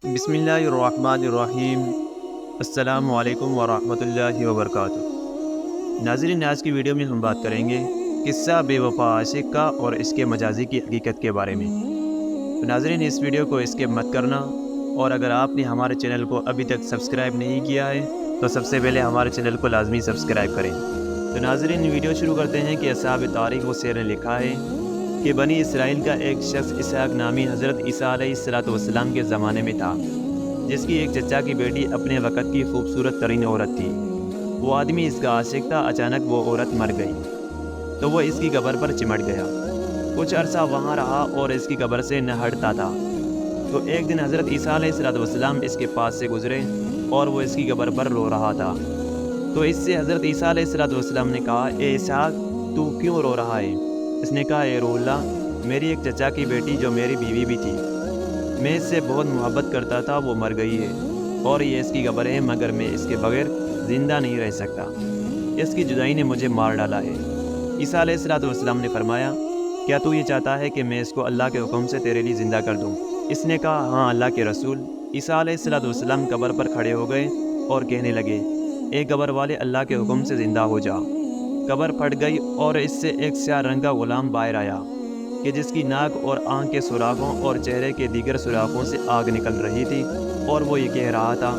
بسم اللہ الرحمن الرحیم۔ السلام علیکم ورحمۃ اللہ وبرکاتہ۔ ناظرین، آج کی ویڈیو میں ہم بات کریں گے قصہ بے وفا عاشق کا اور اس کے مجازی کی حقیقت کے بارے میں۔ تو ناظرین، اس ویڈیو کو اسکپ مت کرنا، اور اگر آپ نے ہمارے چینل کو ابھی تک سبسکرائب نہیں کیا ہے تو سب سے پہلے ہمارے چینل کو لازمی سبسکرائب کریں۔ تو ناظرین، ویڈیو شروع کرتے ہیں کہ اصحاب تاریخ و سیر نے لکھا ہے کہ بنی اسرائیل کا ایک شخص اسحاق نامی حضرت عیسیٰ علیہ السلام کے زمانے میں تھا، جس کی ایک چچا کی بیٹی اپنے وقت کی خوبصورت ترین عورت تھی۔ وہ آدمی اس کا عاشق تھا۔ اچانک وہ عورت مر گئی تو وہ اس کی قبر پر چمٹ گیا۔ کچھ عرصہ وہاں رہا اور اس کی قبر سے نہ ہٹتا تھا۔ تو ایک دن حضرت عیسیٰ علیہ السلام اس کے پاس سے گزرے اور وہ اس کی قبر پر رو رہا تھا۔ تو اس سے حضرت عیسیٰ علیہ السلام نے کہا، اے اسحاق، تو کیوں رو رہا ہے؟ اس نے کہا، اے روح اللہ، میری ایک چچا کی بیٹی جو میری بیوی بھی تھی، میں اس سے بہت محبت کرتا تھا، وہ مر گئی ہے اور یہ اس کی قبر ہے، مگر میں اس کے بغیر زندہ نہیں رہ سکتا۔ اس کی جدائی نے مجھے مار ڈالا ہے۔ عیسیٰ علیہ السلام نے فرمایا، کیا تو یہ چاہتا ہے کہ میں اس کو اللہ کے حکم سے تیرے لیے زندہ کر دوں؟ اس نے کہا، ہاں اللہ کے رسول۔ عیسیٰ علیہ السلام قبر پر کھڑے ہو گئے اور کہنے لگے، اے قبر والے، اللہ کے حکم سے زندہ ہو جا۔ قبر پھٹ گئی اور اس سے ایک سیاہ رنگ کا غلام باہر آیا کہ جس کی ناک اور آنکھ کے سوراخوں اور چہرے کے دیگر سوراخوں سے آگ نکل رہی تھی، اور وہ یہ کہہ رہا تھا،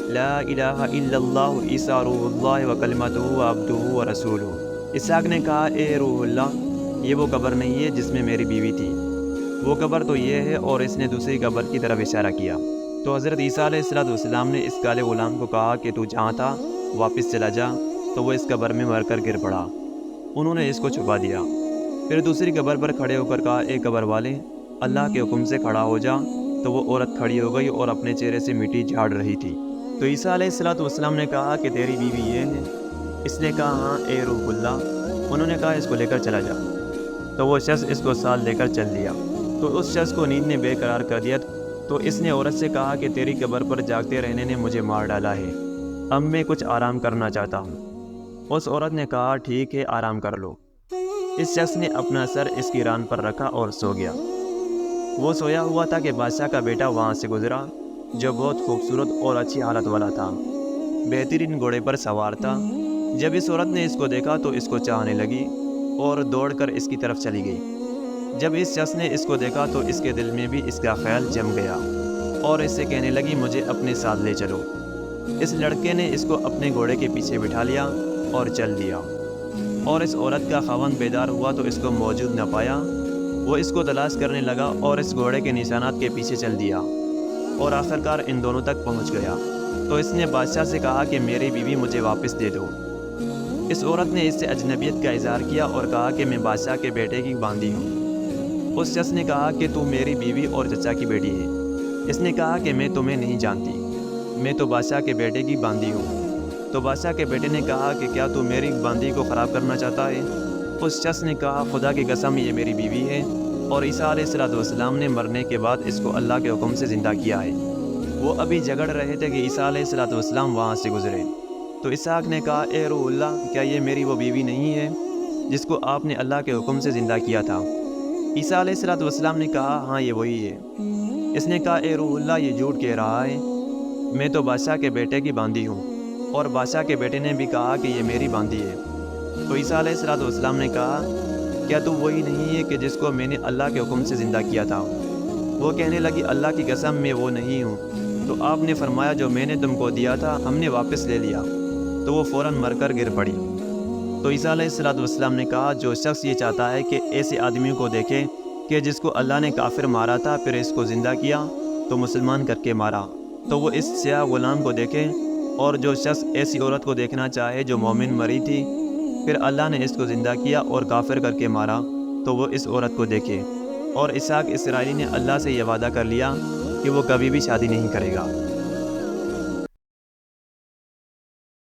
لا الہ الا اللہ عیسیٰ روح اللہ وکلمتہ وعبدہ ورسولہ۔ اسحاق نے کہا، اے روح اللہ، یہ وہ قبر نہیں ہے جس میں میری بیوی تھی، وہ قبر تو یہ ہے، اور اس نے دوسری قبر کی طرف اشارہ کیا۔ تو حضرت عیسیٰ علیہ السلام نے اس کالے غلام کو کہا کہ تو جہاں تھا واپس چلا جا۔ تو وہ اس قبر میں مر کر گر پڑا۔ انہوں نے اس کو چھپا دیا۔ پھر دوسری قبر پر کھڑے ہو کر کہا، اے قبر والے، اللہ کے حکم سے کھڑا ہو جا۔ تو وہ عورت کھڑی ہو گئی اور اپنے چہرے سے مٹی جھاڑ رہی تھی۔ تو عیسیٰ علیہ السلام نے کہا کہ تیری بیوی یہ ہے؟ اس نے کہا، ہاں اے روح اللہ۔ انہوں نے کہا، اس کو لے کر چلا جا۔ تو وہ شخص اس کو ساتھ لے کر چل دیا۔ تو اس شخص کو نیند نے بے قرار کر دیا۔ تو اس نے عورت سے کہا کہ تیری قبر پر جاگتے رہنے نے مجھے مار ڈالا ہے، اب میں کچھ آرام کرنا چاہتا ہوں۔ اس عورت نے کہا، ٹھیک ہے، آرام کر لو۔ اس شخص نے اپنا سر اس کی ران پر رکھا اور سو گیا۔ وہ سویا ہوا تھا کہ بادشاہ کا بیٹا وہاں سے گزرا، جو بہت خوبصورت اور اچھی حالت والا تھا، بہترین گھوڑے پر سوار تھا۔ جب اس عورت نے اس کو دیکھا تو اس کو چاہنے لگی اور دوڑ کر اس کی طرف چلی گئی۔ جب اس شخص نے اس کو دیکھا تو اس کے دل میں بھی اس کا خیال جم گیا اور اس سے کہنے لگی، مجھے اپنے ساتھ لے چلو۔ اس لڑکے نے اس کو اپنے گھوڑے کے پیچھے بٹھا لیا اور چل دیا، اور اس عورت کا خاوند بیدار ہوا تو اس کو موجود نہ پایا۔ وہ اس کو تلاش کرنے لگا اور اس گھوڑے کے نشانات کے پیچھے چل دیا اور آخرکار ان دونوں تک پہنچ گیا۔ تو اس نے بادشاہ سے کہا کہ میری بیوی مجھے واپس دے دو۔ اس عورت نے اس سے اجنبیت کا اظہار کیا اور کہا کہ میں بادشاہ کے بیٹے کی باندھی ہوں۔ اس شخص نے کہا کہ تو میری بیوی اور چچا کی بیٹی ہے۔ اس نے کہا کہ میں تمہیں نہیں جانتی، میں تو بادشاہ کے بیٹے کی باندھی ہوں۔ تو بادشاہ کے بیٹے نے کہا کہ کیا تو میری باندھی کو خراب کرنا چاہتا ہے؟ اس شخص نے کہا، خدا کی قسم، یہ میری بیوی ہے، اور عیسیٰ علیہ السلام نے مرنے کے بعد اس کو اللہ کے حکم سے زندہ کیا ہے۔ وہ ابھی جھگڑ رہے تھے کہ عیسیٰ علیہ السلام وہاں سے گزرے۔ تو اسحاق نے کہا، اے روح اللہ، کیا یہ میری وہ بیوی نہیں ہے جس کو آپ نے اللہ کے حکم سے زندہ کیا تھا؟ عیسیٰ علیہ السلام نے کہا، ہاں یہ وہی ہے۔ اس نے کہا، اے روح اللہ، یہ جھوٹ کہہ رہا ہے، میں تو بادشاہ کے بیٹے کی باندھی ہوں، اور بادشاہ کے بیٹے نے بھی کہا کہ یہ میری باندھی ہے۔ تو عیسیٰ علیہ السلام نے کہا، کیا تو وہی نہیں ہے کہ جس کو میں نے اللہ کے حکم سے زندہ کیا تھا؟ وہ کہنے لگی، اللہ کی قسم، میں وہ نہیں ہوں۔ تو آپ نے فرمایا، جو میں نے تم کو دیا تھا ہم نے واپس لے لیا۔ تو وہ فوراً مر کر گر پڑی۔ تو عیسیٰ علیہ السلام نے کہا، جو شخص یہ چاہتا ہے کہ ایسے آدمی کو دیکھے کہ جس کو اللہ نے کافر مارا تھا پھر اس کو زندہ کیا تو مسلمان کر کے مارا، تو وہ اس سیاہ غلام کو دیکھے، اور جو شخص ایسی عورت کو دیکھنا چاہے جو مومن مری تھی پھر اللہ نے اس کو زندہ کیا اور کافر کر کے مارا، تو وہ اس عورت کو دیکھے۔ اور اسحاق اسرائیلی نے اللہ سے یہ وعدہ کر لیا کہ وہ کبھی بھی شادی نہیں کرے گا۔